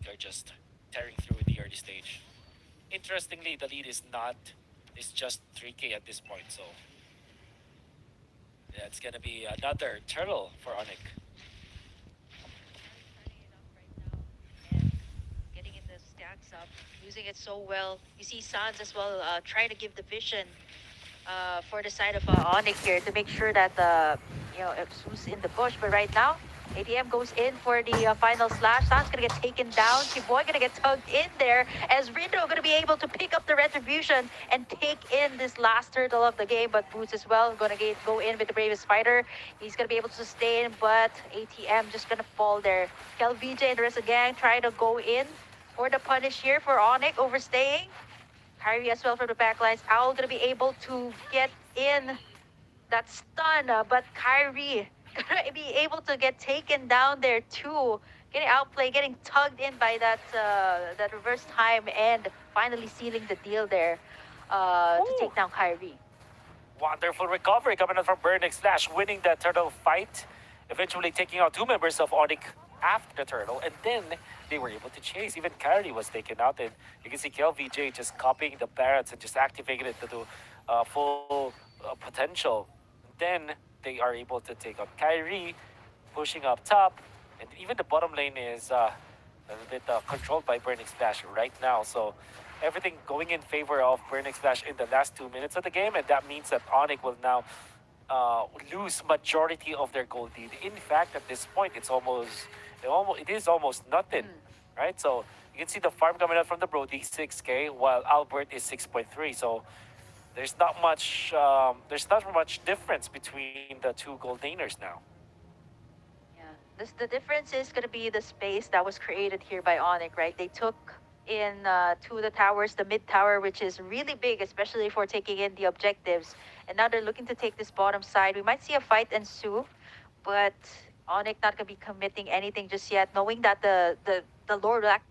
they're just tearing through in the early stage. Interestingly, the lead is just 3K at this point, so yeah, it's gonna be another turtle for Onic. Getting in the stacks up, using it so well. You see Sans as well trying to give the vision for the side of Onic here to make sure that who's in the bush. But right now, ATM goes in for the final slash. Sans gonna get taken down. Boy gonna get tugged in there as Rindo gonna be able to pick up the retribution and take in this last turtle of the game. But Boots as well gonna go in with the bravest fighter. He's gonna be able to sustain, but ATM just gonna fall there. Kel VJ and the rest of the gang trying to go in for the punish here for Onic overstaying. Kyrie as well from the backlines. Owl gonna be able to get in that stun, but Kyrie gonna be able to get taken down there too. Getting outplayed, getting tugged in by that reverse time, and finally sealing the deal there to take down Kyrie. Wonderful recovery coming out from Burnix Flash, winning that turtle fight, eventually taking out 2 members of Onic after the turtle, and then they were able to chase. Even Kyrie was taken out, and you can see KLVJ just copying the barrels and just activating it to do full potential. Then they are able to take out Kyrie, pushing up top, and even the bottom lane is a little bit controlled by Burning Splash right now. So everything going in favor of Burning Splash in the last 2 minutes of the game, and that means that Onic will now lose majority of their gold lead. In fact, at this point, it is almost nothing, right? So you can see the farm coming out from the Brody, 6K, while Albert is 6.3. So there's not much difference between the 2 gold laners now. Yeah, the difference is going to be the space that was created here by Onic, right? They took in to the towers, the mid tower, which is really big, especially for taking in the objectives. And now they're looking to take this bottom side. We might see a fight ensue, but Onic not going to be committing anything just yet, knowing that the Lord will actually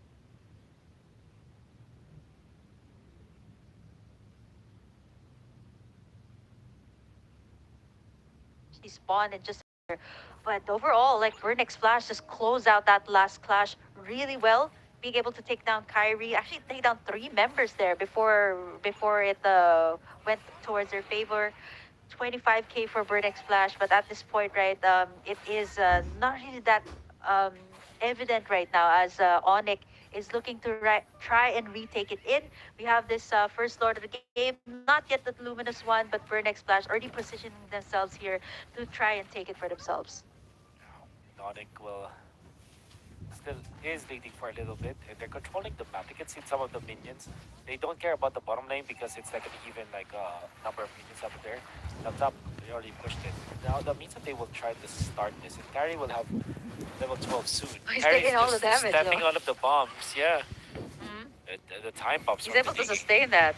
spawn in just here. But overall, like Vernix Flash just close out that last clash really well, being able to take down Kyrie, actually take down 3 members there before it went towards their favor. 25K for Burnex Flash, but at this point, right, it is not really that um, evident right now as Onic is looking to try and retake it in. We have this first Lord of the game, not yet the Luminous one, but Burnex Flash already positioning themselves here to try and take it for themselves. Onic will still is leading for a little bit, and they're controlling the map. You can see some of the minions. They don't care about the bottom lane because it's like an even number of minions up there. Up top, they already pushed it. Now that means that they will try to start this, and Gary will have level 12 soon. He's Gary's taking all the just damage, stepping though. all of the bombs, yeah. The time bombs. He's able to sustain that.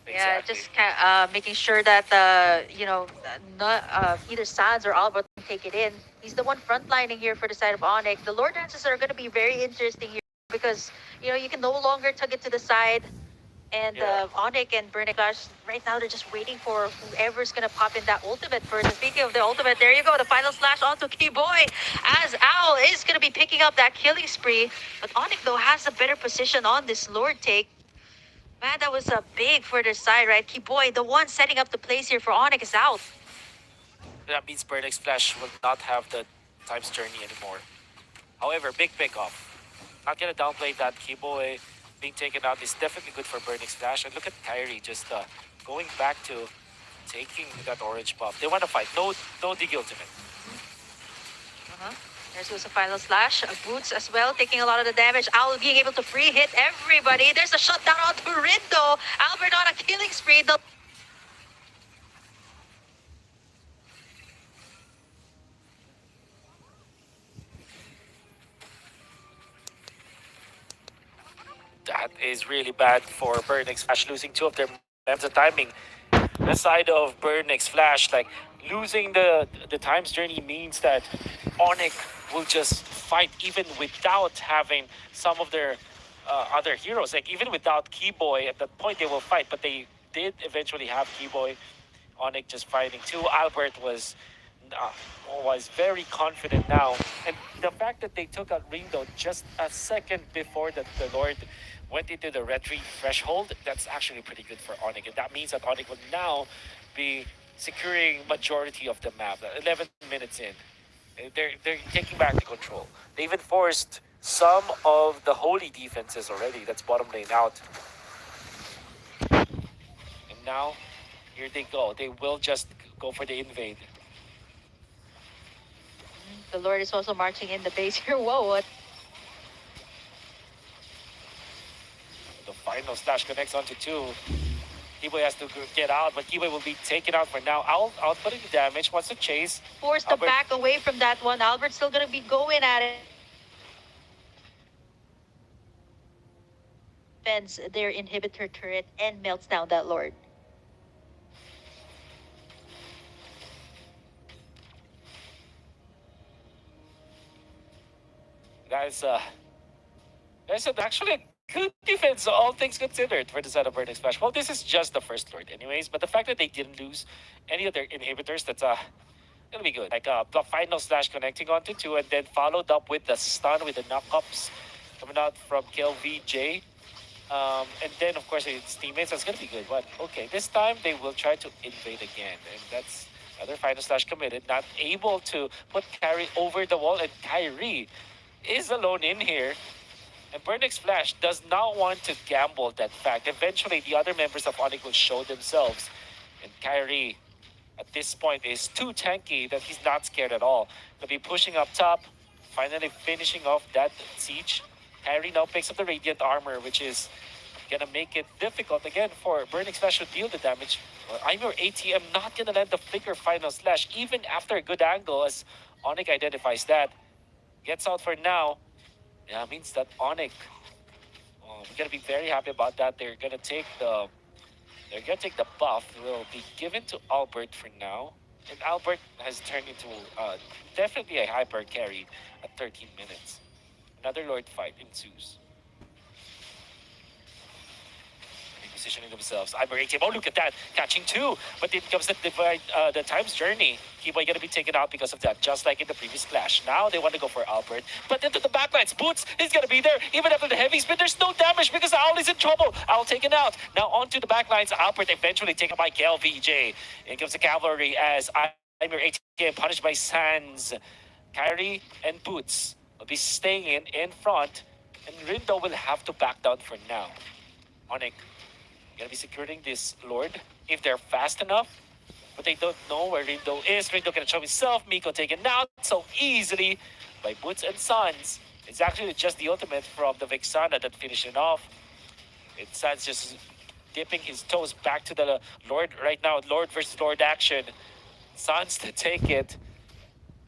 Yeah, Exactly. just making sure that not either Sans or Albert can take it in. He's the one frontlining here for the side of Onic. The Lord dances are going to be very interesting here because you can no longer tug it to the side. And Onic and Burning Flash, right now they're just waiting for whoever's gonna pop in that ultimate first. And speaking of the ultimate, there you go, the final slash onto Keyboy as Owl is gonna be picking up that killing spree. But Onic though has a better position on this Lord take. Man, that was big for their side, right? Keyboy, the one setting up the place here for Onic, is out. That means Burnix Flash will not have the times journey anymore. However, big pickoff. Not gonna downplay that. Keyboy being taken out is definitely good for Burnix Flash. And look at Kyrie just going back to taking that orange buff. They want to fight. No dig ultimate. There's a final slash. Boots as well, taking a lot of the damage. Owl being able to free hit everybody. There's a shutdown onto Rindo. Albert on a killing spree. That is really bad for Burnix Flash, losing 2 of their members. The timing, the side of Burnix Flash, like losing the times journey means that Onic will just fight even without having some of their other heroes. Like even without Keyboy, at that point they will fight, but they did eventually have Keyboy. Onic just fighting too. Albert was uh, was very confident now. And the fact that they took out Rindo just a second before the Lord went into the retreat threshold, that's actually pretty good for Onic. And that means that Onic will now be securing majority of the map. 11 minutes in, they're taking back the control. They even forced some of the holy defenses already. That's bottom lane out. And now, here they go. They will just go for the invade. The Lord is also marching in the base here. Whoa, what? The final slash connects onto two. Kiboy has to get out, but Kiboy will be taken out for now. Outputting the damage, wants to chase. Forced to back away from that one. Albert's still gonna be going at it. Defends their inhibitor turret and melts down that Lord. Guys, there's actually a good defense, all things considered, for the side of Burning Splash. Well, this is just the first Lord anyways, but the fact that they didn't lose any of their inhibitors, that's gonna be good. Like the final slash connecting onto two, and then followed up with the stun with the knockups coming out from KLVJ. And then, of course, it's teammates. That's going to be good. But, okay, this time they will try to invade again. And that's another final slash committed. Not able to put Kyrie over the wall. And Kyrie is alone in here. And Burnix Flash does not want to gamble that fact. Eventually, the other members of Onic will show themselves. And Kyrie, at this point, is too tanky that he's not scared at all. He'll be pushing up top, finally finishing off that siege. Kyrie now picks up the Radiant Armor, which is gonna make it difficult again for Burning Slash to deal the damage. I'm your ATM not gonna land the flicker final slash, even after a good angle, as Onic identifies that. Gets out for now. Yeah, means that Onic, we're gonna be very happy about that. They're gonna take the buff. Will be given to Albert for now. And Albert has turned into definitely a hyper carry at 13 minutes. Another Lord fight ensues. Positioning themselves. Iberating. Oh, look at that. Catching two. But it comes the time's journey. Kiboy gonna be taken out because of that, just like in the previous clash. Now they want to go for Albert. But into the backlines. Boots is gonna be there. Even after the heavy spin, there's no damage because Owl is in trouble. Owl taken out. Now onto the backlines. Albert eventually taken by KLVJ. In comes the cavalry as I'm your ATM punished by Sands. Kyrie and Boots will be staying in front. And Rindo will have to back down for now. Onic gonna be securing this Lord if they're fast enough, but they don't know where Rindo is. Rindo gonna show himself. Miko taken out so easily by Boots and Sons. It's actually just the ultimate from the Vexana that finished it off. It's Sons just dipping his toes back to the Lord right now. Lord versus Lord action. Sons to take it.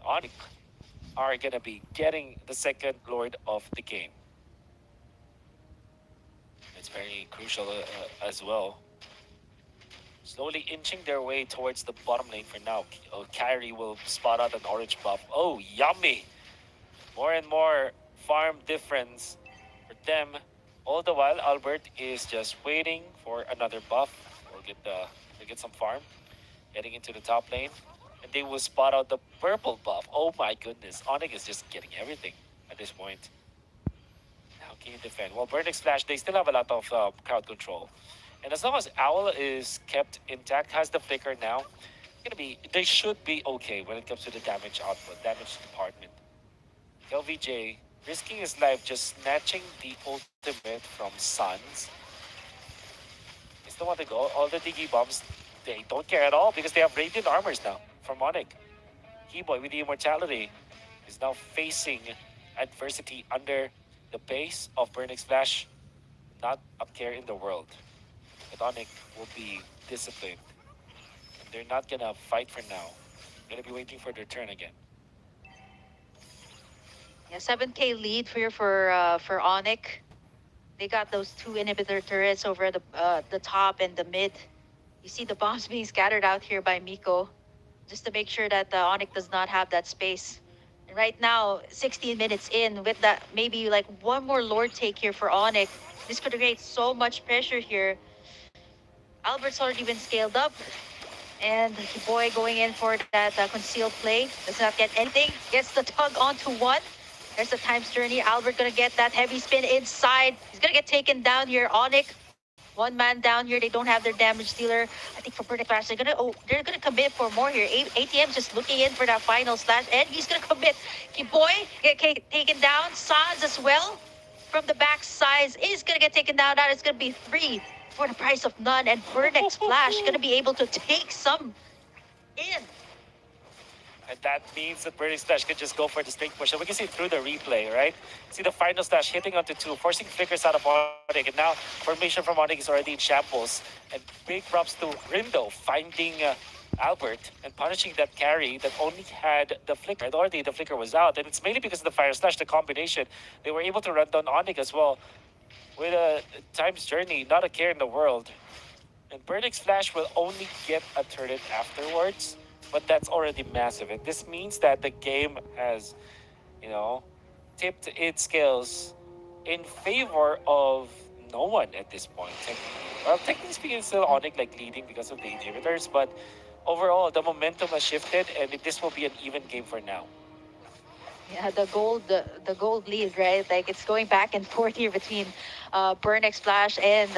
Onic are gonna be getting the second Lord of the game. It's very crucial as well. Slowly inching their way towards the bottom lane for now. Kyrie will spot out an orange buff. Oh, yummy! More and more farm difference for them. All the while, Albert is just waiting for another buff or get some farm. Heading into the top lane. And they will spot out the purple buff. Oh my goodness. Onic is just getting everything at this point. How can you defend? Well, Burning Splash, they still have a lot of crowd control. And as long as Owl is kept intact, has the flicker now, they should be okay when it comes to the damage output, damage department. LVJ risking his life just snatching the ultimate from Suns. He's the one to go. All the Digi bombs, they don't care at all because they have Radiant Armors now from Onic. Keyboy with the Immortality is now facing adversity under the base of Burning Splash. Not a care in the world. But Onic will be disciplined. And they're not gonna fight for now. They're gonna be waiting for their turn again. Yeah, 7K lead for Onic. They got those two inhibitor turrets over the top and the mid. You see the bombs being scattered out here by Miko, just to make sure that Onic does not have that space. And right now, 16 minutes in, with that maybe like one more Lord take here for Onic, this could create so much pressure here. Albert's already been scaled up. And Boy going in for that concealed play. Does not get anything. Gets the tug onto one. There's the times journey. Albert gonna get that heavy spin inside. He's gonna get taken down here. Onic, one man down here. They don't have their damage dealer. I think for Burning Flash, they're gonna commit for more here. ATM just looking in for that final slash, and he's gonna commit. Boy get taken down. Sans as well from the back size is gonna get taken down. That is gonna be three for the price of none, and Burnex Flash gonna be able to take some in. And that means that Burning Splash can just go for the straight push. And we can see through the replay, right? See the final slash hitting onto two, forcing flickers out of Onic. And now formation from Onic is already in shambles. And big props to Rindo finding Albert and punishing that carry that only had the flicker. And already the flicker was out. And it's mainly because of the fire slash, the combination. They were able to run down Onic as well. With a time's journey, not a care in the world. And Burnix Flash will only get a turret afterwards, but that's already massive. And this means that the game has, you know, tipped its scales in favor of no one at this point. Well, technically speaking, it's still Onic like leading because of the inhibitors, but overall the momentum has shifted, and this will be an even game for now. Yeah, the gold lead, right? Like it's going back and forth here between Burnex Flash and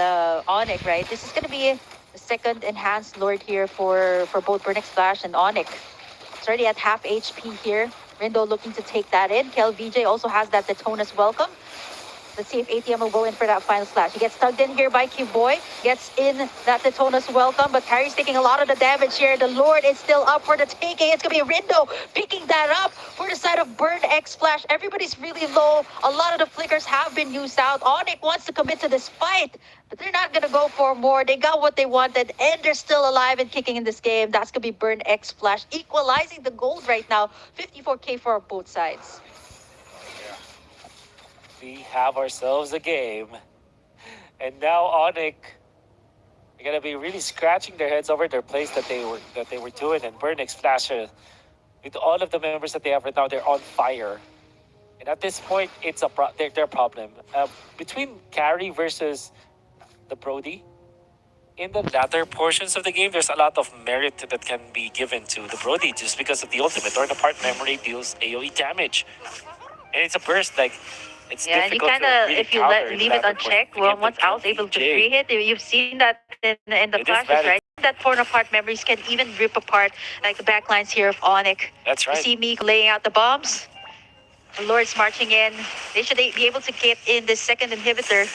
Onic, right? This is gonna be the second enhanced Lord here for both Burnex Flash and Onic. It's already at half HP here. Rindo looking to take that in. Kel VJ also has that Detona's welcome. Let's see if ATM will go in for that final slash. He gets tugged in here by Q-Boy. Gets in that Detona's welcome, but Carrie's taking a lot of the damage here. The Lord is still up for the taking. It's going to be Rindo picking that up for the side of Burn X Flash. Everybody's really low. A lot of the flickers have been used out. Onic wants to commit to this fight, but they're not going to go for more. They got what they wanted, and they're still alive and kicking in this game. That's going to be Burn X Flash equalizing the gold right now. 54K for both sides. We have ourselves a game. And now Onic are gonna be really scratching their heads over their plays that they were doing, and Burnix Flash with all of the members that they have right now, they're on fire. And at this point, it's their problem. Between carry versus the Brody, in the latter portions of the game, there's a lot of merit that can be given to the Brody just because of the ultimate or the part memory deals AoE damage. And it's a burst, like it's Yeah, and you difficult kind to of, really if you counter leave it that unchecked, portion well, of the once game Al's that able to can free hit, you've seen that in the It is flashes, valid. right? That torn apart memories can even rip apart like the backlines here of Onic. That's You right. see me laying out the bombs. The Lord's marching in. They should be able to get in this second inhibitor.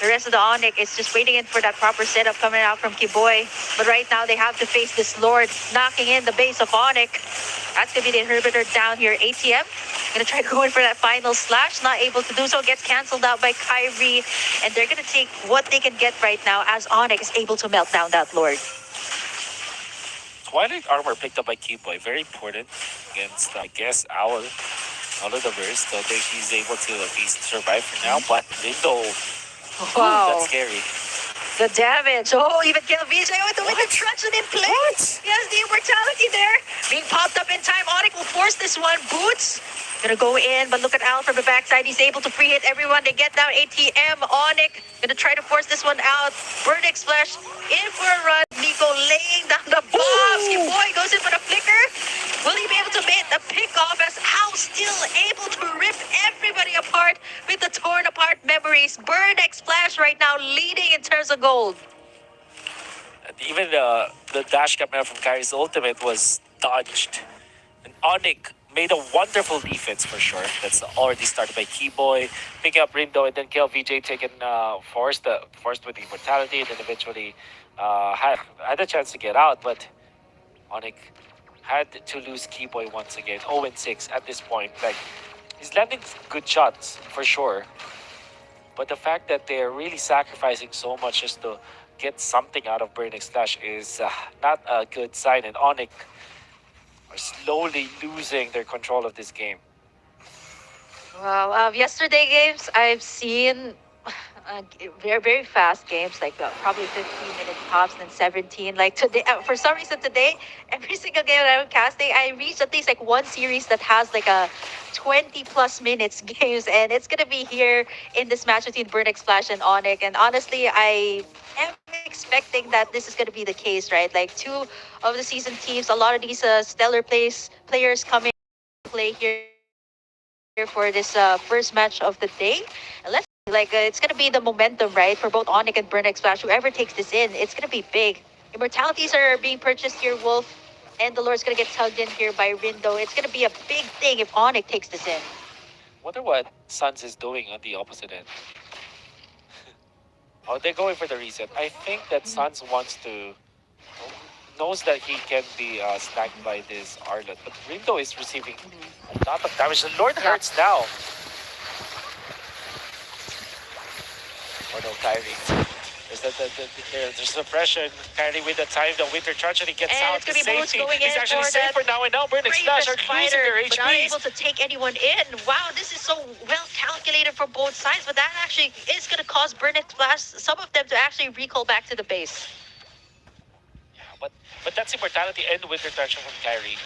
The rest of the Onic is just waiting in for that proper setup coming out from Kiboy. But right now they have to face this Lord knocking in the base of Onic. That's going to be the inhibitor down here. ATM going to try to go in for that final slash. Not able to do so. Gets canceled out by Kyrie. And they're going to take what they can get right now as Onic is able to melt down that Lord. Twilight armor picked up by Keyboy, very important against, I guess, Owl. All of the burst, so he's able to at least survive for now. But Lindo, Wow. that's scary. The damage. Oh, even Kelvise with the truncheon in place. He has the immortality there. Being popped up in time. Onic will force this one. Boots. Gonna go in, but look at Al from the backside. He's able to free hit everyone. They get down ATM. Onic gonna try to force this one out. Burnix Flash in for a run. Nico laying down the bombs. Boy goes in for the flicker. Will he be able to make the pick off as Al still able to rip everybody apart with the torn apart memories? Burnix Flash right now leading in terms of gold. And even the dash camera from Kyrie's ultimate was dodged. And Onic made a wonderful defense for sure. That's already started by Keyboy, picking up Rindo, and then KLVJ taken forced with the immortality, and then eventually had a chance to get out, but Onic had to lose Keyboy once again. 0-6 at this point. Like, he's landing good shots for sure, but the fact that they're really sacrificing so much just to get something out of Burning Slash is not a good sign, and Onic are slowly losing their control of this game. Wow. Yesterday games, I've seen Very very fast games, like probably 15-minute tops, and then 17. Like today, for some reason today, every single game that I'm casting, I reached at least like one series that has like a 20 plus minutes games, and it's gonna be here in this match between Burnex Flash and Onic. And honestly, I am expecting that this is gonna be the case, right? Like two of the season teams, a lot of these stellar players come in play here for this first match of the day. And let's see, like it's gonna be the momentum, right, for both Onic and Burnex Flash. Whoever takes this in, it's gonna be big. Immortalities are being purchased here, Wolf, and the Lord's gonna get tugged in here by Rindo. It's gonna be a big thing if Onic takes this in. Wonder what Suns is doing on the opposite end. Oh, they're going for the reset. I think that Suns wants to knows that he can be snagged by this Arlet, but Rindo is receiving a lot of damage. The Lord hurts now. Oh no, Kyrie. There's suppression. Kyrie with the time, the winter tragedy gets And out it's to gonna be Boots safety. going in He's actually for safe that for now, and now Burnex Flash are bravest losing fighter, their but not able HPs. to take anyone in. Wow, this is so well calculated from both sides, but that actually is going to cause Burnex Flash, some of them, to actually recall back to the base. Yeah, but that's immortality and winter traction from Kyrie.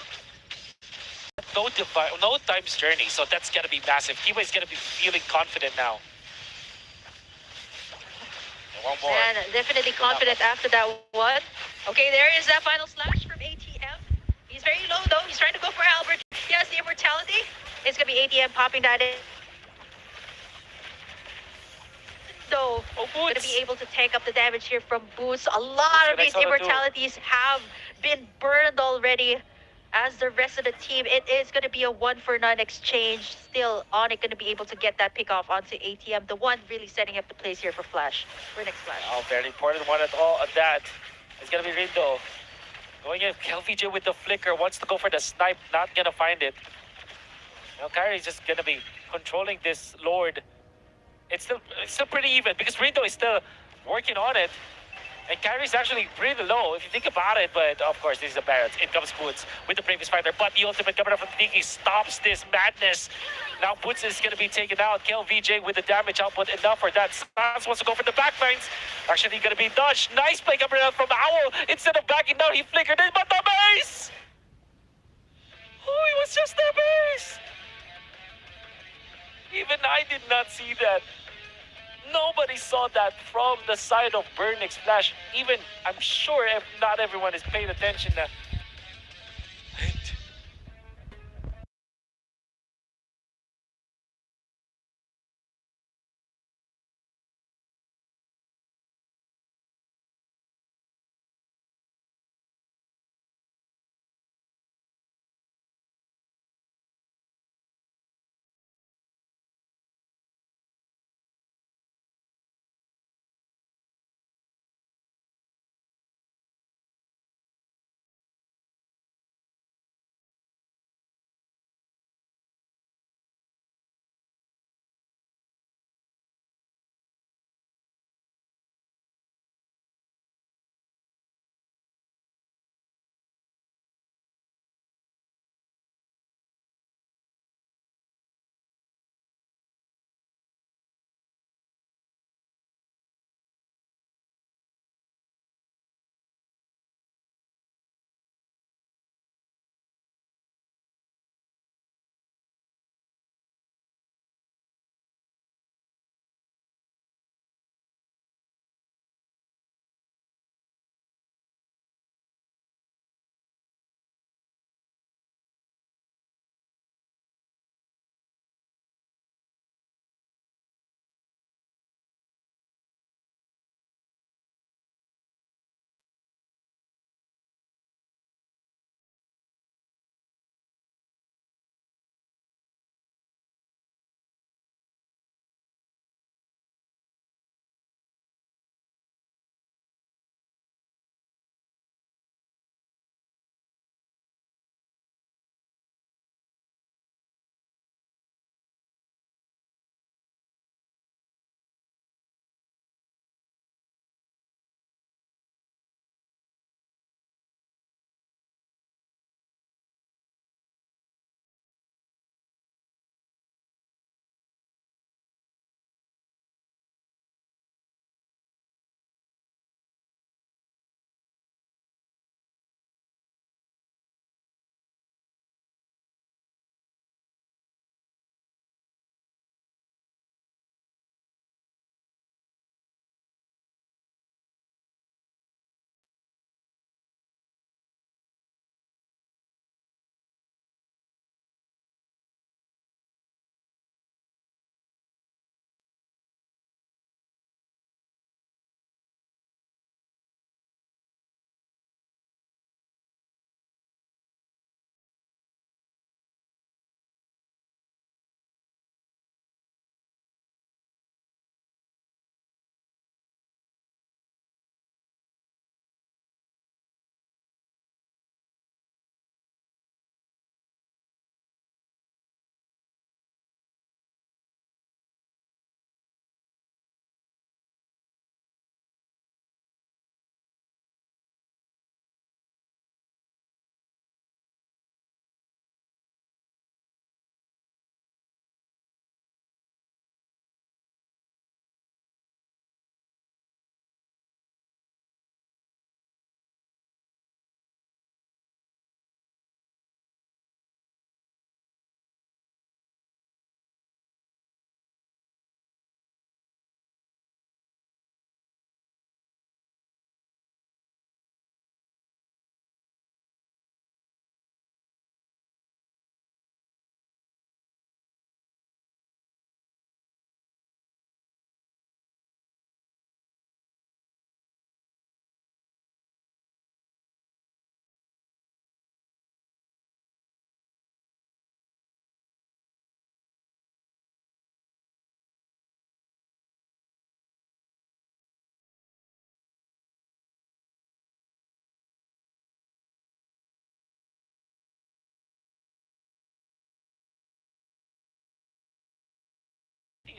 No time's journey, so that's gonna be massive. Kiwa is gonna be feeling confident now. And one more. And definitely confident after that one. Okay, there is that final slash from ATM. He's very low though. He's trying to go for Albert. He has the immortality. It's gonna be ATM popping that in. Though, Oh, gonna Boots. be able to take up the damage here from Boots. A lot Boots of these gonna do. immortalities have been burned already. As the rest of the team, it is going to be a 1-for-9 exchange. Still, Onic going to be able to get that pick off onto ATM. The one really setting up the place here for Flash. For next Flash. Oh, very important one at all. At that, it's gonna be Rindo. Going in, LVJ with the flicker, wants to go for the snipe, not gonna find it. Now Kyrie's just gonna be controlling this Lord. It's still pretty even because Rindo is still working on it. And Kyrie's actually pretty low if you think about it, but of course this is a Barrett. In comes Boots with the previous fighter, but the ultimate coming up from Tiki stops this madness. Now Boots is gonna be taken out. KLVJ with the damage output enough for that. Sans wants to go for the backlines. Actually gonna be dodged. Nice play coming out from Owl. Instead of backing down, he flickered in, but the base! Oh, it was just the base! Even I did not see that. Nobody saw that from the side of Burnex Flash. Even, I'm sure if not everyone is paying attention now.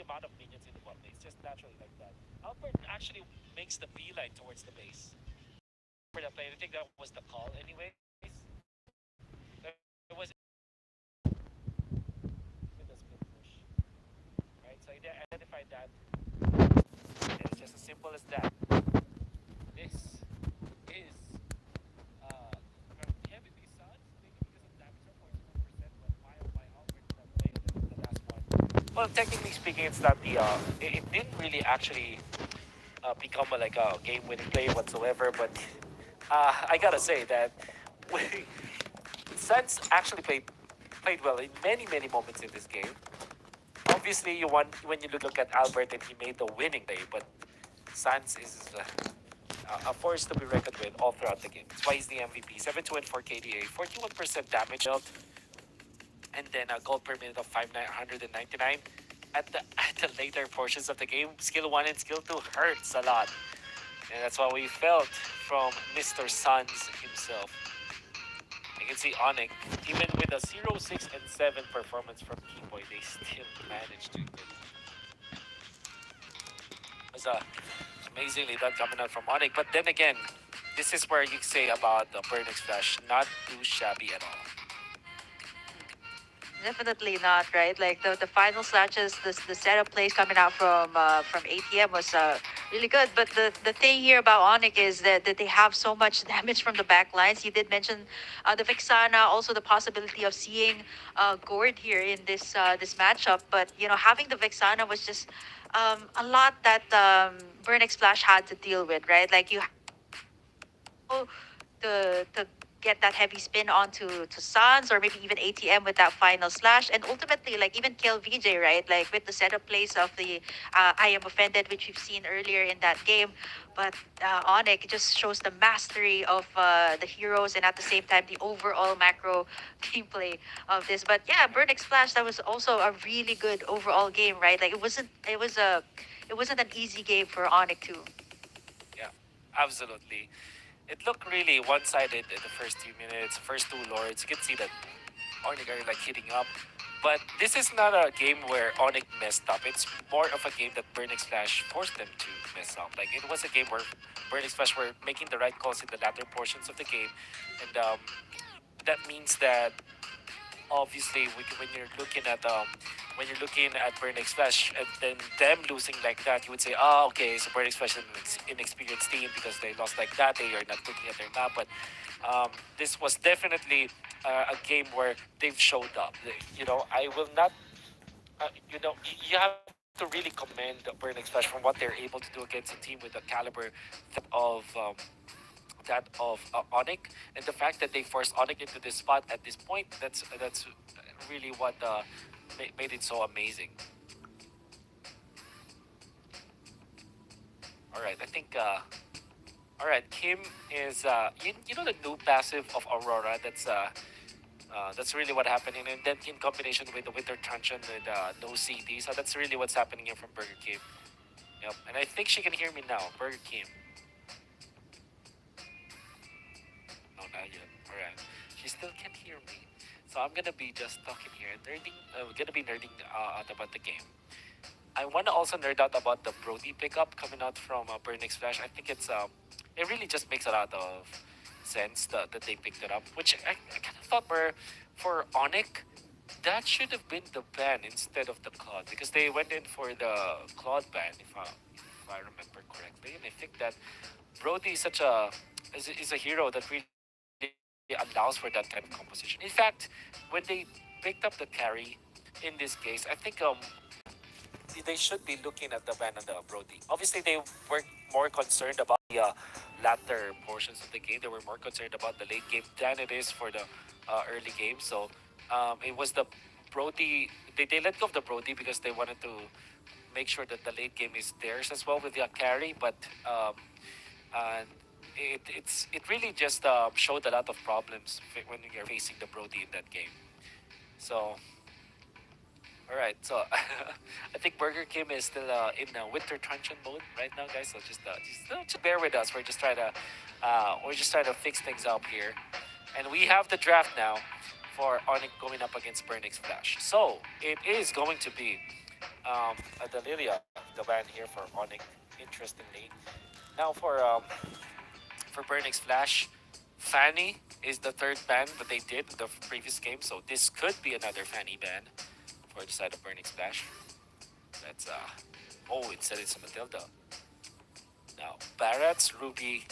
amount of minions in the bot lane. It's just naturally like that. Albert actually makes the beeline towards the base for that play. I think that was the call, anyways. It was with the split push, right? So I identified that. It's just as simple as that. This is heavy suds, maybe because of damage of 41%, but why oh my Albert that play the last one? Well, technically speaking, it's not the it didn't really actually become like a game-winning play whatsoever. But I gotta say that we, Suns actually played well in many moments in this game. Obviously, you want when you look at Albert and he made the winning play, but Suns is a force to be reckoned with all throughout the game. That's why he's the MVP. 7-2 and 4 KDA, 41% damage dealt, and then a gold per minute of 5,999. At the later portions of the game, skill 1 and skill 2 hurts a lot. And that's what we felt from Mr. Suns himself. You can see Onic, even with a 0, 6, and 7 performance from Keyboy, they still managed to. It was amazingly done coming out from Onic. But then again, this is where you say about the Burnix Flash, not too shabby at all. Definitely not, right? Like the final slashes, the setup plays coming out from ATM was really good. But the thing here about Onic is that they have so much damage from the back lines. You did mention the Vixana, also the possibility of seeing Gord here in this matchup. But you know, having the Vixana was just a lot that Burnix Flash had to deal with, right? Like you to get that heavy spin onto to Suns or maybe even ATM with that final slash and ultimately like even kill VJ, right? Like with the setup plays of the I am offended, which we've seen earlier in that game. But Onic just shows the mastery of the heroes and at the same time the overall macro gameplay of this. But yeah, Burn Splash, that was also a really good overall game, right? Like it wasn't an easy game for Onic too. Yeah, absolutely. It looked really one-sided in the first 2 minutes, first two lords. You can see that Onic are like hitting up. But this is not a game where Onic messed up. It's more of a game that Burning Splash forced them to mess up. Like it was a game where Burning Splash were making the right calls in the latter portions of the game, and that means that obviously when you're looking at Burning Splash and then them losing like that, you would say, oh, okay, so Burning Splash is an inexperienced team because they lost like that. They are not looking at their map, but this was definitely a game where they've showed up. You know, I will not. You have to really commend Burning Splash from what they're able to do against a team with a caliber that of Onic, and the fact that they forced Onic into this spot at this point. That's really what made it so amazing. All right, I think. All right, Kim is you know the new passive of Aurora. That's really what happening, and then in combination with the Winter Truncheon with no CD, so that's really what's happening here from Burger Kim. Yep, and I think she can hear me now, Burger Kim. No, not yet. All right, she still can't hear me, so I'm gonna be just talking here, nerding. We're gonna be nerding out about the game. I want to also nerd out about the Brody pickup coming out from Burning Splash. I think it really just makes a lot of sense that they picked it up, which I kind of thought were for Onic, that should have been the ban instead of the Claude because they went in for the Claude ban if I remember correctly, and I think that Brody is such is a hero that really allows for that kind of composition. In fact, when they picked up the carry in this case, I think they should be looking at the ban on the Brody. Obviously, they were more concerned about the latter portions of the game. They were more concerned about the late game than it is for the early game. So it was the Brody. They let go of the Brody because they wanted to make sure that the late game is theirs as well with the carry. But and it really just showed a lot of problems when you're facing the Brody in that game. So all right, so I think Burger Kim is still in winter truncheon mode right now, guys. So just bear with us. We're just trying to fix things up here, and we have the draft now for Onic going up against Burnix Flash. So it is going to be Adalilia, the ban here for Onic, interestingly. Now for Burnix Flash, Fanny is the third ban that they did in the previous game, so this could be another Fanny ban for the side of Burnix Flash. That's oh, it said it's a Matilda. Now Barrett's Ruby,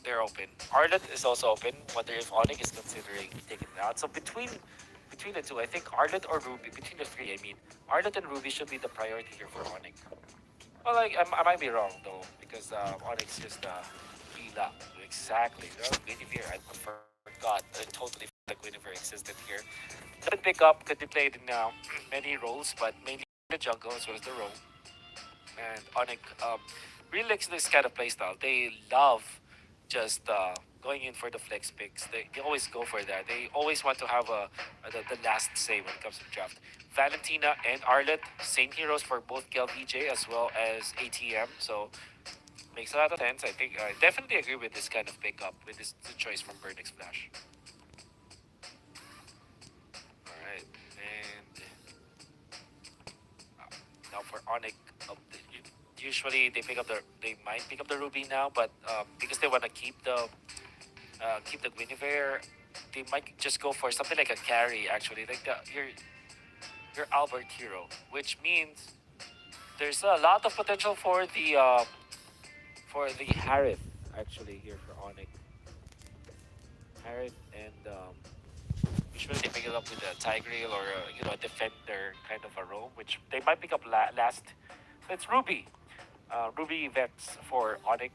they're open. Arlet is also open. Wonder if Onic is considering taking it out. So between the two, I think Arlet or Ruby. Between the three, I mean, Arlet and Ruby should be the priority here for Onic. Well, like I might be wrong though, because Onyx just Vila exactly. Guinevere, I forgot. I totally forgot that Guinevere existed here. Could pick up, could be played in many roles, but mainly the jungle as well as the roam. And Onyx really likes this kind of playstyle. They love just going in for the flex picks. They always go for that. They always want to have the last say when it comes to the draft. Valentina and Arlet, same heroes for both Kel VJ as well as ATM. So makes a lot of sense. I think I definitely agree with this kind of pickup with this the choice from Burnix Flash. All right, and now for Onyx, usually they might pick up the Ruby now, but because they want to keep the Guinevere, they might just go for something like a carry. Actually, like your Albert hero, which means there's a lot of potential for the Harith actually here for Onyx. Harith and usually they pick it up with a Tigreal or a defender kind of a roam, which they might pick up last. So it's Ruby, Ruby Vex for Onyx.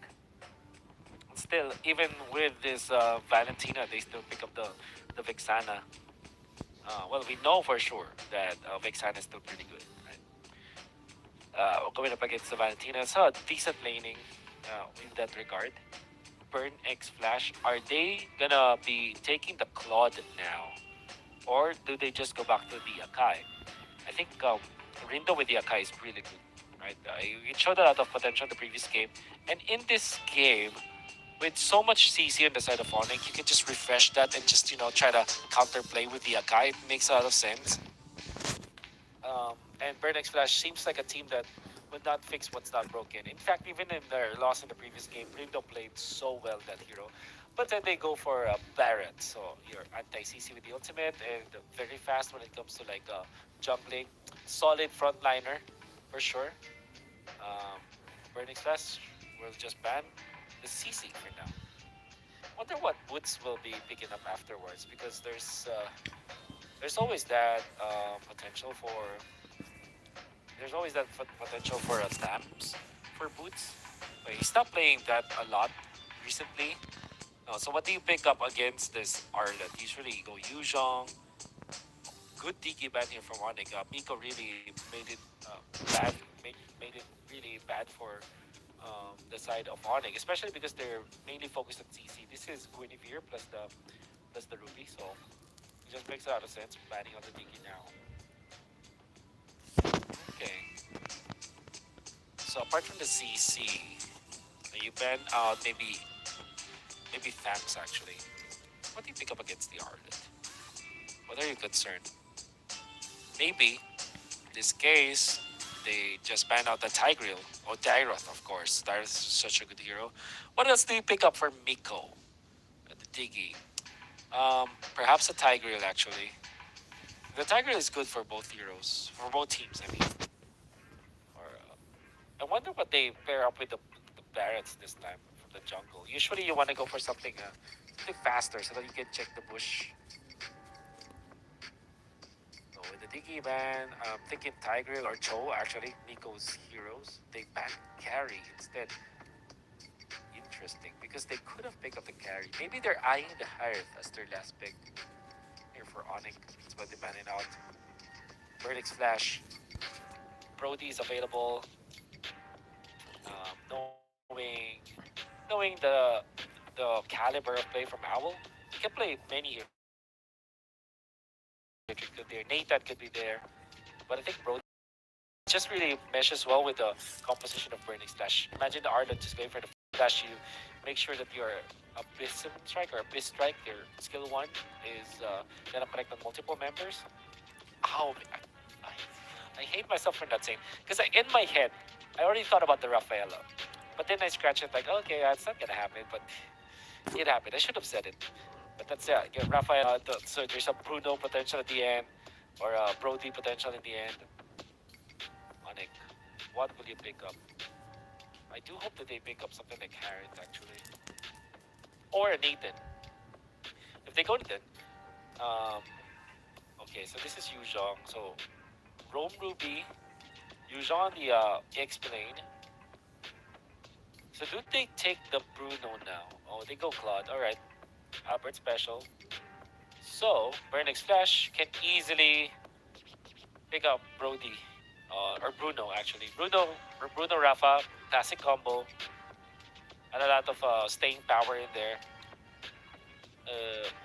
Still, even with this Valentina, they still pick up the Vexana. Well, we know for sure that Vexana is still pretty good. Right? Going up against the Valentina, so decent laning in that regard. Burn X Flash, are they gonna be taking the Claude now? Or do they just go back to the Akai? I think Rindo with the Akai is really good. Right? It showed a lot of potential in the previous game. And in this game, with so much CC on the side of Onic, you can just refresh that and just, try to counterplay with the Akai. It makes a lot of sense. And Burn X Flash seems like a team that would not fix what's not broken. In fact, even in their loss in the previous game, Rindo played so well that hero. But then they go for Barrett. So you're anti-CC with the ultimate and very fast when it comes to like jungling. Solid frontliner for sure. Um, Burn X Flash will just ban the CC for now. Wonder what Woods will be picking up afterwards because there's always that potential for potential for a stamps for Boots. But he stopped playing that a lot recently. No, so what do you pick up against this Arlet? Usually you go Yuzhong. Good DK ban here from Onic. Miko really made it bad. Made it really bad for the side of Onic, especially because they're mainly focused on CC. This is Guinevere plus the Ruby, so it just makes a lot of sense banning on the DK now. Okay. So apart from the CC, you ban out maybe Thanks actually. What do you pick up against the Arlet? What are you concerned? Maybe in this case they just ban out the Tigreal or Dairoth, of course. Dairoth is such a good hero. What else do you pick up for Miko? The Diggy. Perhaps a Tigreal actually. The Tigreal is good for both heroes, for both teams. I mean, or I wonder what they pair up with the Barretts this time from the jungle. Usually you want to go for something faster so that you can check the bush. So with the Diggy ban, I'm thinking Tigreal or Chou actually, Miko's heroes. They ban carry instead. Interesting, because they could have picked up the carry. Maybe they're eyeing the Hearth as their last pick. Here for Onic, that's what they ban it out. Verdict's Flash. Brody is available. Knowing the caliber of play from Owl, he can play many heroes. Could be there. Nathan could be there. But I think Brody just really meshes well with the composition of Burning Slash. Imagine the Arlet just going for the flash. You make sure that your Abyssum Strike or Abyss Strike, your skill 1, is gonna connect on multiple members. Oh, I hate myself for not saying, because in my head, I already thought about the Rafaela. But then I scratched it like, okay, it's not gonna happen, but it happened. I should have said it. But that's it. Yeah, Rafaela, so there's a Bruno potential at the end, or a Brody potential in the end. Onic, what will you pick up? I do hope that they pick up something like Harriet, actually. Or a Nathan. If they go Nathan, um, okay, so this is Yuzhong. So, Rome Ruby, Yuzhong the Explain. So do they take the Bruno now? Oh, they go Claude. Alright. Albert Special. So, Bernix Flash can easily pick up Brody. Or Bruno, actually. Bruno Rafa, classic combo. And a lot of staying power in there.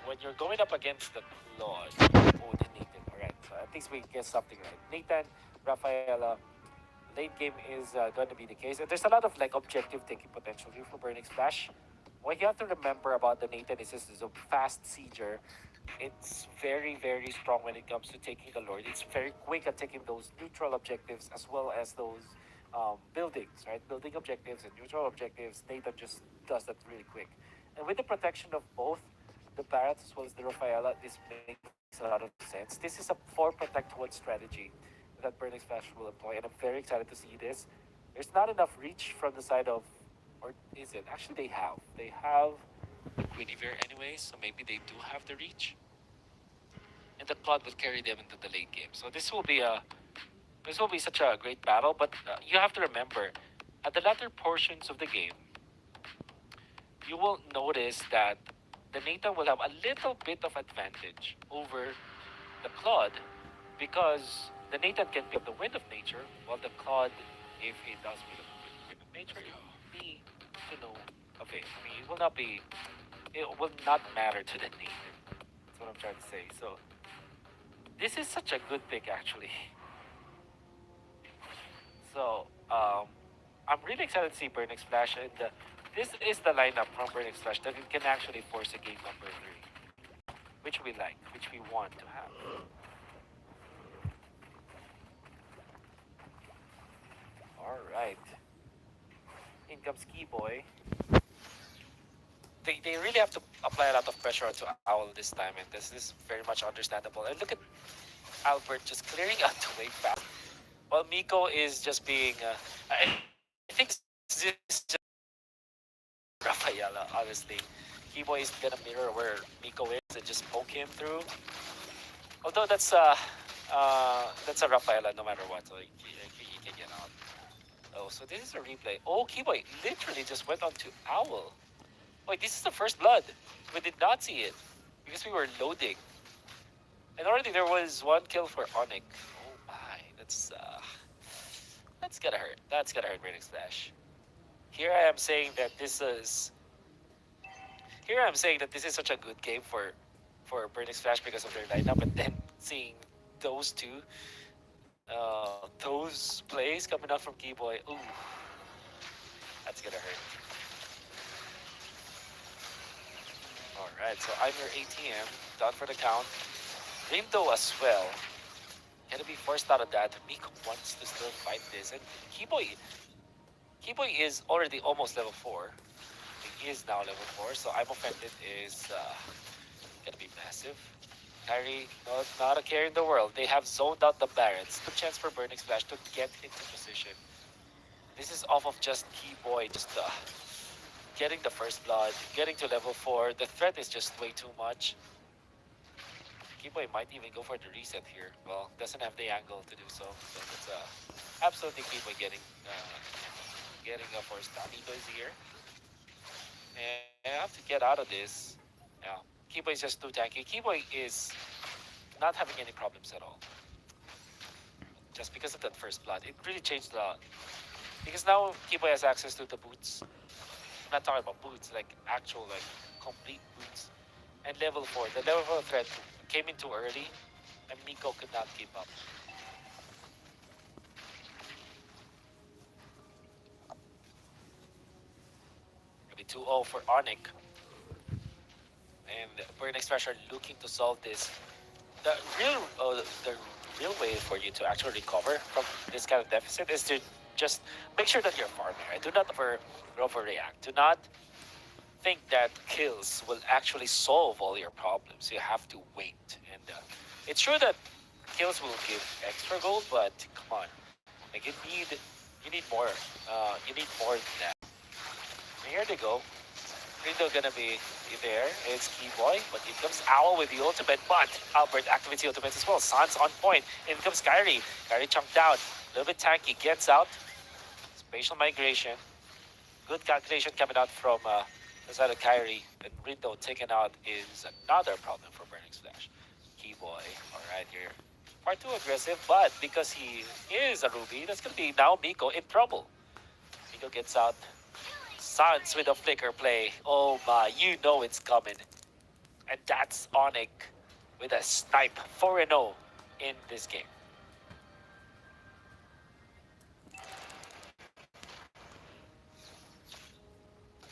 When you're going up against the Claude. Oh, the Nathan. Alright. So at least we get something right. Nathan, Rafaela. Late game is going to be the case. And there's a lot of like objective taking potential here for Bernix Flash. What you have to remember about the Nathan is this is a fast sieger. It's very, very strong when it comes to taking the Lord. It's very quick at taking those neutral objectives as well as those buildings, right? Building objectives and neutral objectives. Nathan just does that really quick. And with the protection of both the Barrett as well as the Rafaela, this makes a lot of sense. This is a 4 protect 1 strategy that Bernix Flash will employ, and I'm very excited to see this. There's not enough reach from the side of, or is it? Actually, they have. They have the Guinevere anyways, so maybe they do have the reach. And the Claude will carry them into the late game. So this will be such a great battle. But you have to remember, at the latter portions of the game, you will notice that the Nathan will have a little bit of advantage over the Claude because the Nathan can pick up the Wind of Nature, while the Claude, if it does pick up the Wind of Nature, it will be to no avail. I mean, it will not matter to the Nathan. That's what I'm trying to say. So, this is such a good pick, actually. So, I'm really excited to see Bernix Flash, and this is the lineup from Bernix Flash that it can actually force a game number 3, which we like, which we want to have. All right. In comes Key Boy. They really have to apply a lot of pressure onto Owl this time, and this is very much understandable. And look at Albert just clearing out the way fast, while Miko is just being. I think this is just Rafaela, honestly. Keyboy is gonna mirror where Miko is and just poke him through. Although that's a Rafaela no matter what, so he can get out. Oh, so this is a replay. Oh, Keyboy literally just went on to Owl. Wait, this is the first blood. We did not see it because we were loading. And already there was 1 kill for Onic. Oh my, that's gonna hurt. That's gonna hurt Radix Flash. Here I am saying that this is such a good game for Bernix Flash because of their lineup, and then seeing those two, those plays coming out from Keyboy, ooh, that's gonna hurt. All right, so I'm your ATM, done for the count. Rimdo as well. Gonna be forced out of that. Miko wants to still fight this, and Keyboy is already almost level 4. He is now level 4, so I'm offended is gonna be massive. Kyrie, not a care in the world. They have zoned out the Barretts. Good chance for Bernix Flash to get into position. This is off of just Keyboy, just getting the first blood, getting to level 4. The threat is just way too much. Keyboy might even go for the reset here. Well, doesn't have the angle to do so. So it's absolutely Keyboy getting a first down. Miko is here. And I have to get out of this. Yeah, Keyboy is just too tanky. Keyboy is not having any problems at all. Just because of that first blood. It really changed a lot. Because now Keyboy has access to the boots. I'm not talking about boots, like actual, like complete boots. And level 4. The level 4 threat came in too early, and Miko could not keep up. Maybe 2-0 for Onic. And Bernix Flash are looking to solve this. The real way for you to actually recover from this kind of deficit is to just make sure that you're farming. Right? Do not overreact. Do not think that kills will actually solve all your problems. You have to wait. And it's true that kills will give extra gold, but come on, like you need more. You need more than that. And here they go. Rindo gonna be there. It's Keyboy, but in comes Owl with the ultimate. But Albert activates the ultimate as well. Sans on point. In comes Kyrie. Kyrie chunked out. A little bit tanky. Gets out. Spatial migration. Good calculation coming out from the side of Kyrie. And Rindo taken out is another problem for Burning Splash. Keyboy. Alright, you're far too aggressive, but because he is a Ruby, that's gonna be now Miko in trouble. Miko gets out. Sans with a flicker play. Oh my, you know it's coming. And that's Onic with a snipe 4-0 in this game.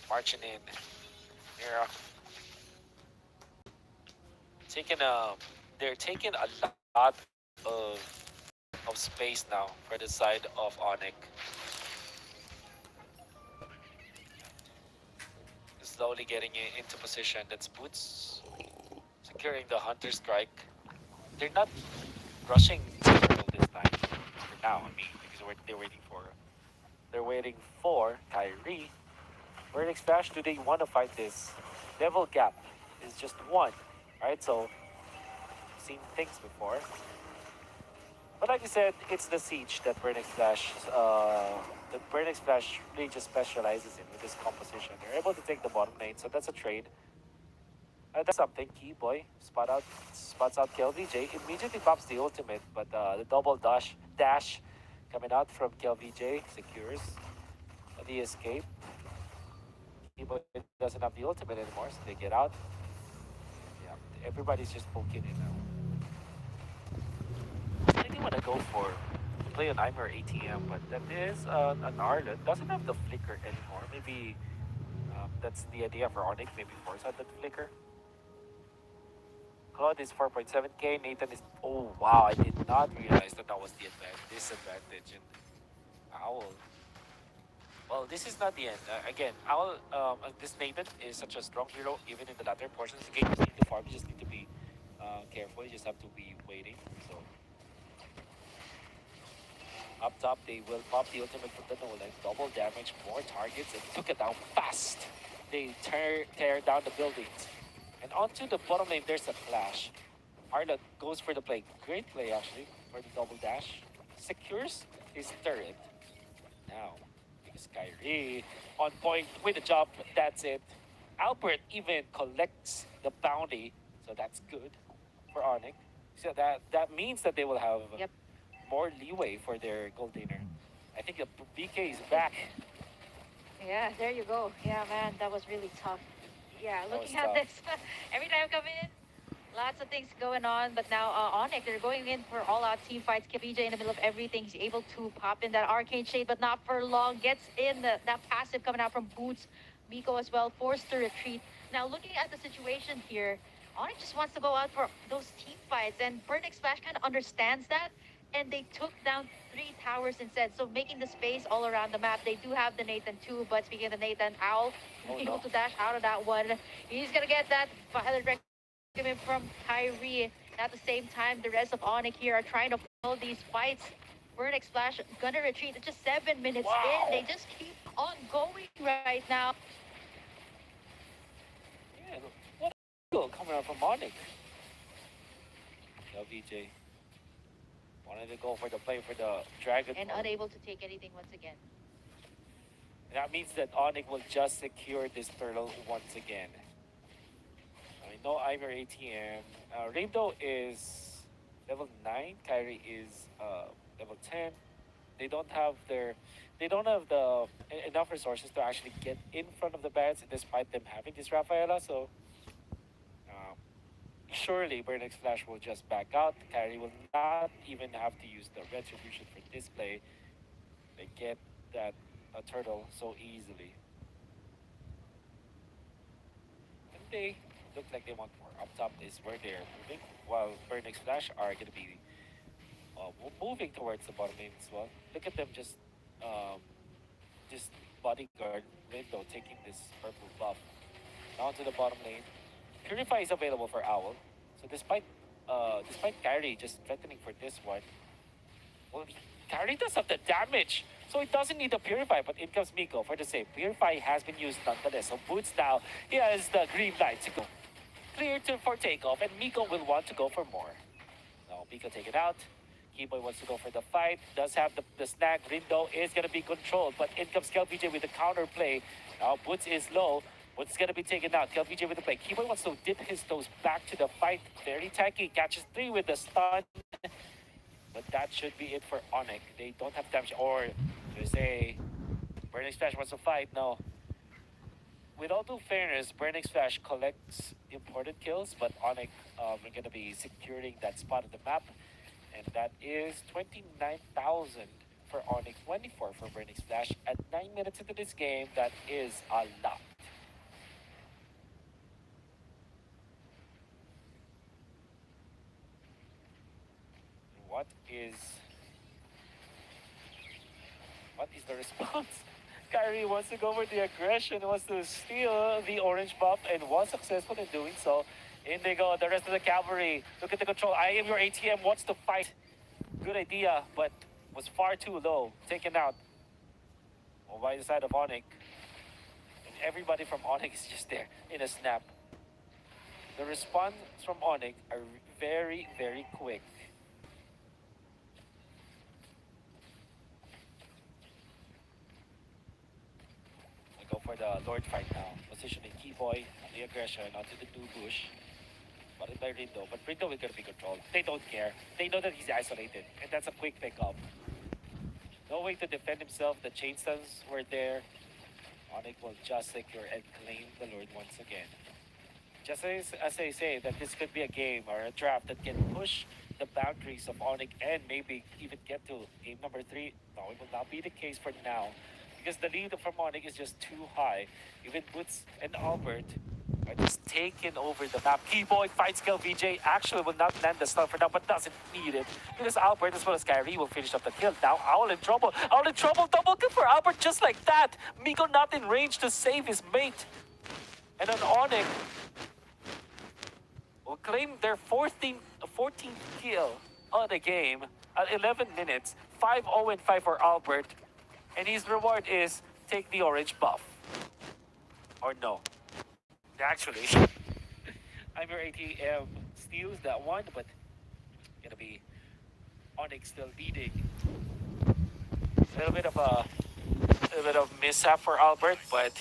Marching in. They're taking they're taking a lot of space now for the side of Onic. Slowly getting into position. That's Boots securing the Hunter Strike. They're not rushing the turtle this time. For now, I mean, because they're waiting for Kyrie. Verdict Smash, do they want to fight this? Level gap is just one. Right? So seen things before. But like I said, it's the siege that Burning Splash really just specializes in with this composition. They're able to take the bottom lane, so that's a trade. That's something. Keyboy spots out KLVJ, immediately pops the ultimate, but the double dash coming out from KLVJ secures the escape. Keyboy doesn't have the ultimate anymore, so they get out. Yeah, everybody's just poking in now. I think they want to go for play an Imer ATM, but that is an R that doesn't have the flicker anymore. Maybe that's the idea for Onic. Maybe force out that flicker. Claude is 4.7k. Nathan is. Oh wow! I did not realize that was the disadvantage. And Owl. Well, this is not the end. Again, Owl. This Nathan is such a strong hero, even in the latter portions of the game. You just need to farm. You just need to be careful. You just have to be waiting. So. Up top, they will pop the ultimate from the Nolan. Double damage, more targets, and took it down fast. They tear down the buildings. And onto the bottom lane, there's a flash. Arla goes for the play. Great play, actually, for the double dash. Secures his turret. Now, because Kyrie on point with the jump. That's it. Albert even collects the bounty, so that's good for Onic. So that means that they will have Yep. more leeway for their gold dinner. I think the BK is back. Yeah, there you go. Yeah, man, that was really tough. Yeah, That looking was at tough. this, every time I come in, lots of things going on. But now Onic, they're going in for all-out team fights. KVJ in the middle of everything. He's able to pop in that arcane shade, but not for long. Gets in that passive coming out from Boots. Miko as well, forced to retreat. Now, looking at the situation here, Onic just wants to go out for those team fights, and Burnick Splash kind of understands that, and they took down 3 towers instead, so making the space all around the map. They do have the Nathan too, but speaking of the Nathan, Owl Oh, able no. to dash out of that one. He's gonna get that violent wreck coming from Kyrie. And at the same time, the rest of Onic here are trying to follow these fights. Burnick Splash gonna retreat. It's just 7 minutes Wow. in. They just keep on going right now. Yeah, what a goal coming out from Onic. LVJ wanted to go for the play for the Dragon. And unable to take anything once again. And that means that Onic will just secure this turtle once again. I know Imer ATM. Rainbow is level 9. Kyrie is level 10. They don't have enough resources to actually get in front of the bats despite them having this Rafaela. So um, surely Burnix Flash will just back out. Kyrie will not even have to use the retribution for display. They get that turtle so easily. And they look like they want more. Up top is where they're moving, while Burnix Flash are going to be moving towards the bottom lane as well. Look at them um, just bodyguard window taking this purple buff down to the bottom lane. Purify is available for Owl. So despite Kyrie just threatening for this one, well, Kyrie does have the damage. So it doesn't need the Purify, but in comes Miko for the save. Purify has been used nonetheless. So Boots now, he has the green light to go. Clear for takeoff, and Miko will want to go for more. Now Miko take it out. Keyboy wants to go for the fight. Does have the snag. Rindo is going to be controlled, but in comes KLPJ with the counter play. Now Boots is low. Boots is going to be taken out. KLPJ with the play. Keyboy wants to dip his toes back to the fight. Very tanky. Catches 3 with the stun. But that should be it for Onic. They don't have damage. Or there's a Burning Splash wants to fight. No. With all due fairness, Burning Splash collects important kills, but Onic are going to be securing that spot on the map. And that is 29,000 for Onic, 24 for Burning Splash. At 9 minutes into this game, that is a lot. What is the response? Kyrie wants to go for the aggression, wants to steal the orange buff, and was successful in doing so. In they go, the rest of the cavalry. Look at the control. I am your ATM, wants to fight. Good idea, but was far too low. Taken out. Well, by the side of Onic. And everybody from Onic is just there in a snap. The response from Onic are very, very quick. I go for the Lord fight now. Positioning Keyboy on the aggression onto the two bush. Spotted by Rindo, but Rindo is gonna be controlled. They don't care. They know that he's isolated, and that's a quick pickup. No way to defend himself. The chain stuns were there. Onic will just secure and claim the Lord once again. Just as I say, that this could be a game or a draft that can push the boundaries of Onic and maybe even get to game number 3. No, it will not be the case for now, because the lead from Onic is just too high. Even Boots and Albert are just taking over the map. Keyboy fights KLVJ. Actually will not land the stun for now, but doesn't need it. Because Albert as well as Kyrie will finish up the kill. Now Owl in trouble. Owl in trouble. Double kill for Albert just like that. Miko not in range to save his mate. And then Onic will claim their 14th kill of the game at 11 minutes. 5-0-5 for Albert. And his reward is take the orange buff. Or no. Actually, I'm your ATM steals that one, but gonna be Onic still leading. A little bit of mishap for Albert, but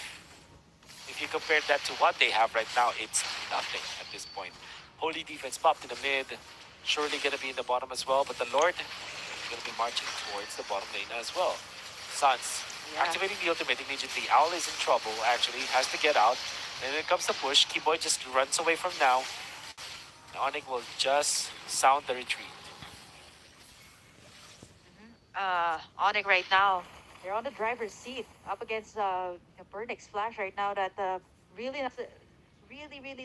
if you compare that to what they have right now, it's nothing at this point. Holy defense popped in the mid, surely gonna be in the bottom as well, but the Lord is gonna be marching towards the bottom lane as well. Suns activating the ultimate immediately. Owl is in trouble, actually, has to get out. And then comes the push. Keyboy just runs away from now. Onic will just sound the retreat. Onic right now, they're on the driver's seat up against the Burning Splash right now. That really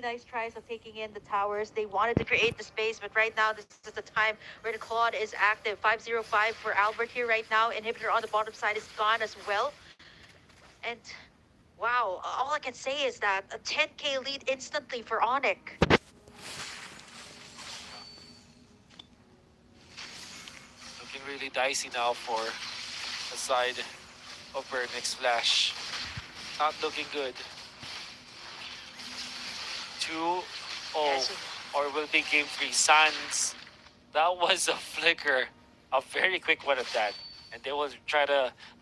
nice tries of taking in the towers. They wanted to create the space, but right now this is the time where the Claude is active. 505 for Albert here right now. Inhibitor on the bottom side is gone as well. And wow, all I can say is that a 10k lead instantly for Onic. Looking really dicey now for the side of Burning Splash. Not looking good. 2-0, or will be game 3. Suns. That was a flicker. A very quick one at that. And they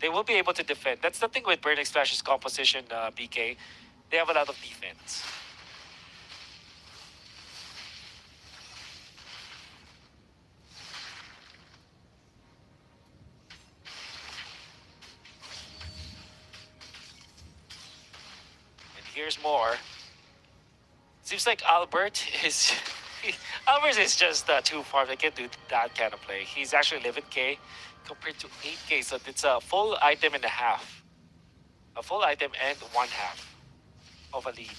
will be able to defend. That's the thing with Burning Splash's composition, BK. They have a lot of defense. And here's more. Seems like Albert is just too far. They can't do that kind of play. He's actually 11k compared to 8k, so it's a full item and a half. A full item and 1/2 of a lead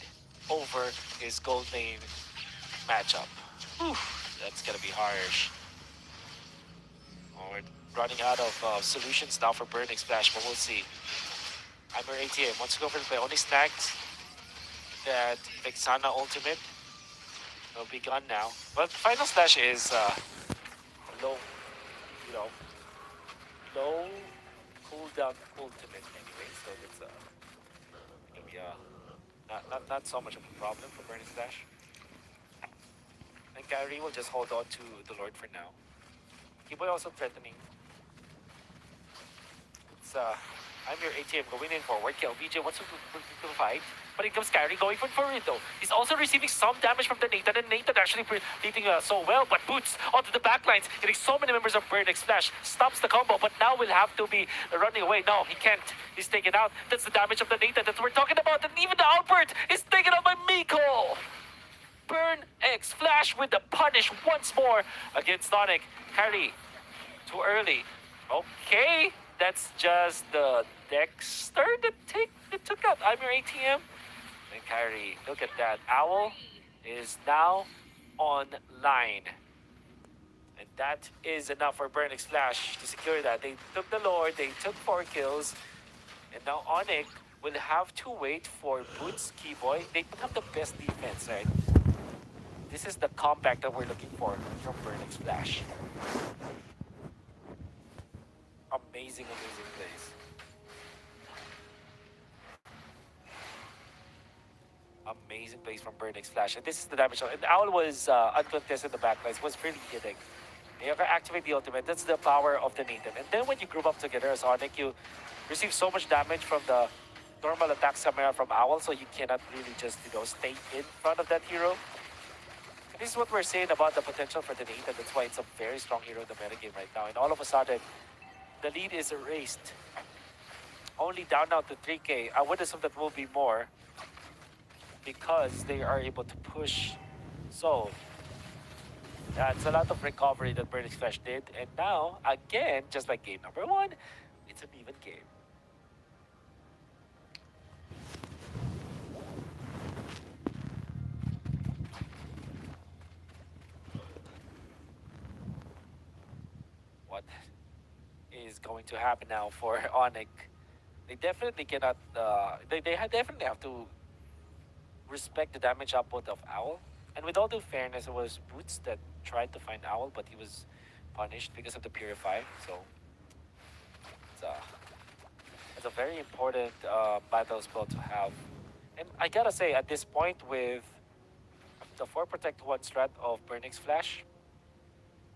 over his gold lane matchup. Whew, that's gonna be harsh. running out of solutions now for Burning Splash, but we'll see. I'm your ATM. Wants to go for the play. Only snagged that Vexana ultimate. Will be gone now. But Final Slash is low, you know, low cooldown ultimate anyway, so it's gonna be not so much of a problem for Burning Slash. And Kyrie will just hold on to the Lord for now. Kiboy also threatening. It's I'm your ATM going in forward. KLBJ wants to fight. But it comes Kyrie going for it though. He's also receiving some damage from the Nathan, and Nathan actually leading so well. But Boots onto the backlines, getting so many members of Burning Splash. Stops the combo, but now will have to be running away. No, he can't. He's taken out. That's the damage of the Nathan that we're talking about. And even the outbird is taken out by Miko. Burn X Flash with the punish once more against Onic. Kyrie, too early. Okay, that's just the Dexter that took out. I'm your ATM. And Kyrie, look at that. Owl is now online. And that is enough for Burn X Flash to secure that. They took the Lord, they took 4 kills. And now Onic will have to wait for Boots Keyboy. They don't have the best defense, right? This is the comeback that we're looking for from Burn X Flash. Amazing plays. Amazing plays from Burn X Flash. And this is the damage. And Owl was uncontested in the backlines, was really hitting. You can activate the ultimate. That's the power of the Nathan. And then when you group up together as Onic, you receive so much damage from the normal attack camera from Owl, so you cannot really just, stay in front of that hero. And this is what we're saying about the potential for the Nathan. That's why it's a very strong hero in the metagame right now. And all of a sudden, the lead is erased. Only down now to 3K. I would assume that will be more because they are able to push. So that's a lot of recovery that Burning Flash did. And now, again, just like game number 1, it's an even game. What is going to happen now for Onic? They definitely cannot, they definitely have to respect the damage output of Owl. And with all due fairness, it was Boots that tried to find Owl, but he was punished because of the Purify. So it's a very important battle spell to have. And I gotta say, at this point, with the 4 Protect 1 strat of Burn X Flash,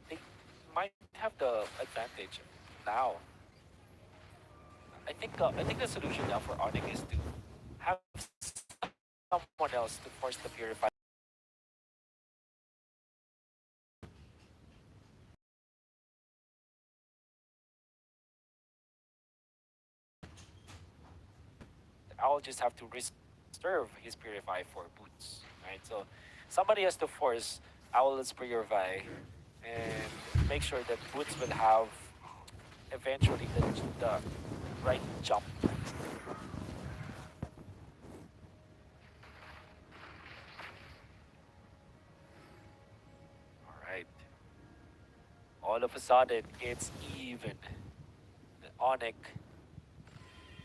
they might have the advantage now. I think the solution now for Onic is to have someone else to force the Purify. I'll just have to reserve his Purify for Boots, right? So somebody has to force Owl's Purify and make sure that Boots will have eventually the right jump. Alright. All of a sudden, it's even. Onic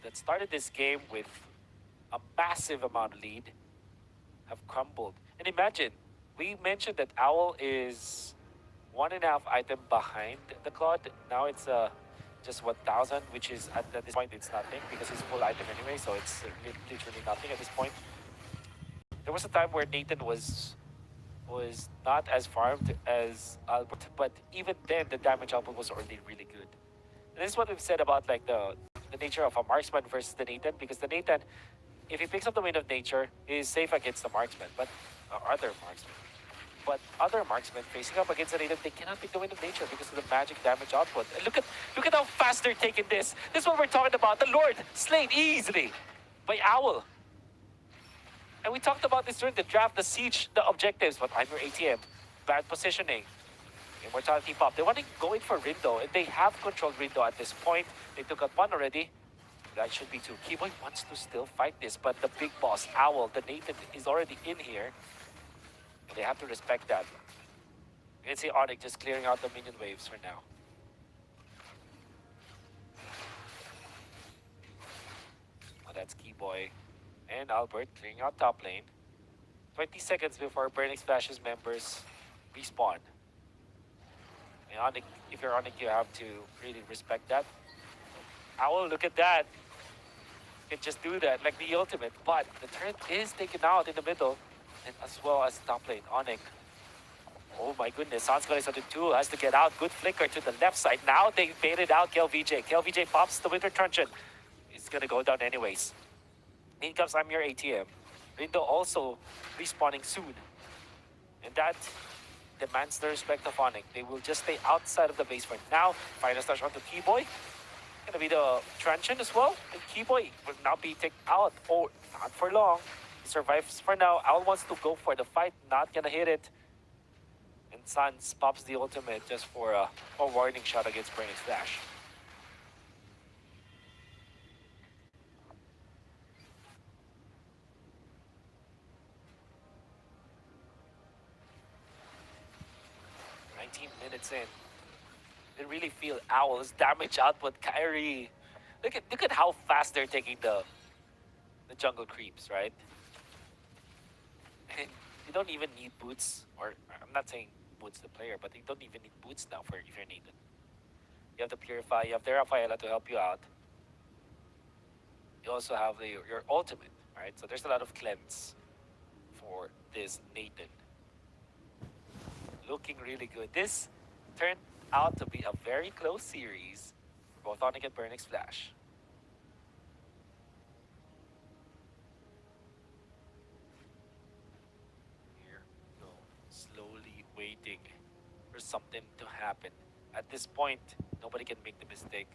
that started this game with a massive amount of lead have crumbled. And imagine, we mentioned that Owl is 1.5 item behind the Claude. Now it's just 1,000, which is at this point it's nothing because it's full item anyway, so it's literally nothing at this point. There was a time where Nathan was not as farmed as Albert, but even then the damage output was already really good. And this is what we've said about like the nature of a marksman versus the Nathan, because the Nathan, if he picks up the Wind of Nature, is safe against the marksman, but other marksmen. But other marksmen facing up against the Nathan, they cannot pick the Wind of Nature because of the magic damage output. And look at how fast they're taking this. This is what we're talking about. The Lord slain easily by Owl. And we talked about this during the draft, the siege, the objectives, but I'm your ATM. Bad positioning. Immortality pop. They want to go in for Rindo, and they have controlled Rindo at this point. They took out 1 already. That should be 2. Keyboy wants to still fight this, but the big boss, Owl, the Nathan, is already in here. They have to respect that. You can see Onic just clearing out the minion waves for now. That's Keyboy and Albert clearing out top lane. 20 seconds before Burning Splash's members respawn. And Onic, if you're Onic, you have to really respect that. Owl, look at that. Can just do that like the ultimate, but the turret is taken out in the middle, and as well as top lane. Onic. Oh my goodness, Sans is on the 2, has to get out. Good flicker to the left side. Now they baited out KLVJ. KLVJ pops the Winter Truncheon. It's gonna go down anyways. In comes I'm your ATM. Rindo also respawning soon. And that demands the respect of Onic. They will just stay outside of the base for now. Final touch onto Keyboy. Gonna be the Truncheon as well. And Keyboy will now be taken out. Oh, not for long. He survives for now. Owl wants to go for the fight. Not gonna hit it. And Sans pops the ultimate just for a warning shot against Burning Splash. Minutes in. They really feel Owl's damage output. Kyrie. Look at how fast they're taking the jungle creeps, right? And you don't even need boots, or I'm not saying boots the player, but you don't even need boots now for if you're Nathan. You have the Purify, you have the Rafaela to help you out. You also have your ultimate, right? So there's a lot of cleanse for this Nathan. Looking really good. This turned out to be a very close series for both Onic and Burning Splash. Here we go. Slowly waiting for something to happen. At this point, nobody can make the mistake.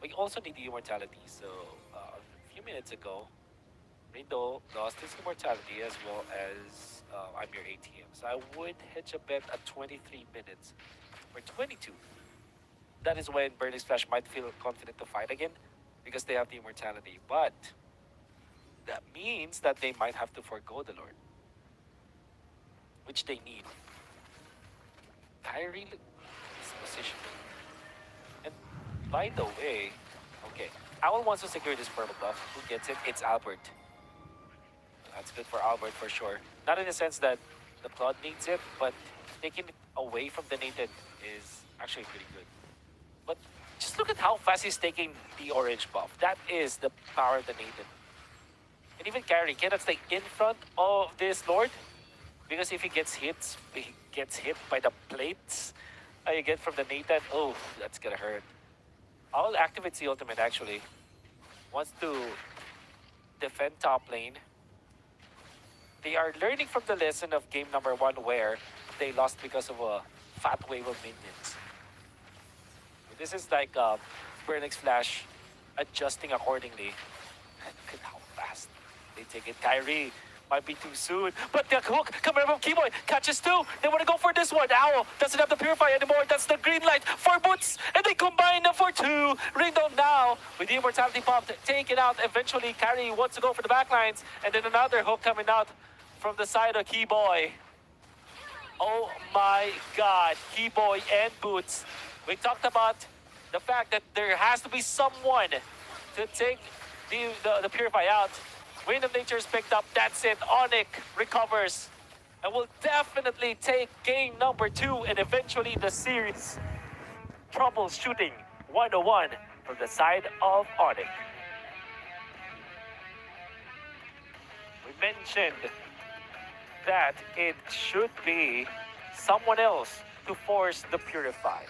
We also need the immortality. So a few minutes ago, Rindo lost his immortality as well as I'm your ATM. So I would hedge a bet at 23 minutes or 22. That is when Burning Splash might feel confident to fight again because they have the immortality. But that means that they might have to forego the Lord, which they need. Kyrie is positioning. And by the way, okay, Owl wants to secure this purple buff. Who gets it? It's Albert. That's good for Albert for sure. Not in the sense that the Claude needs it, but taking it away from the Nathan is actually pretty good. But just look at how fast he's taking the orange buff. That is the power of the Nathan. And even Carry cannot stay in front of this Lord, because if he gets hit by the plates you get from the Nathan, oh, that's gonna hurt. I'll activate the ultimate actually. Wants to defend top lane. They are learning from the lesson of game number 1 where they lost because of a fat wave of minions. This is like Burning Splash adjusting accordingly. Look at how fast they take it. Kyrie might be too soon, but the hook coming from Keyboy catches 2. They want to go for this one. Owl doesn't have the Purify anymore. That's the green light for Boots, and they combine them for 2. Ringdome now with the immortality pop, take it out. Eventually, Kyrie wants to go for the backlines, and then another hook coming out from the side of Keyboy. Oh my God, Keyboy and Boots. We talked about the fact that there has to be someone to take the Purify out. Wind of Nature is picked up. That's it. Onic recovers and will definitely take game number 2 and eventually the series. Troubleshooting 101 from the side of Onic. We mentioned that it should be someone else to force the Purify.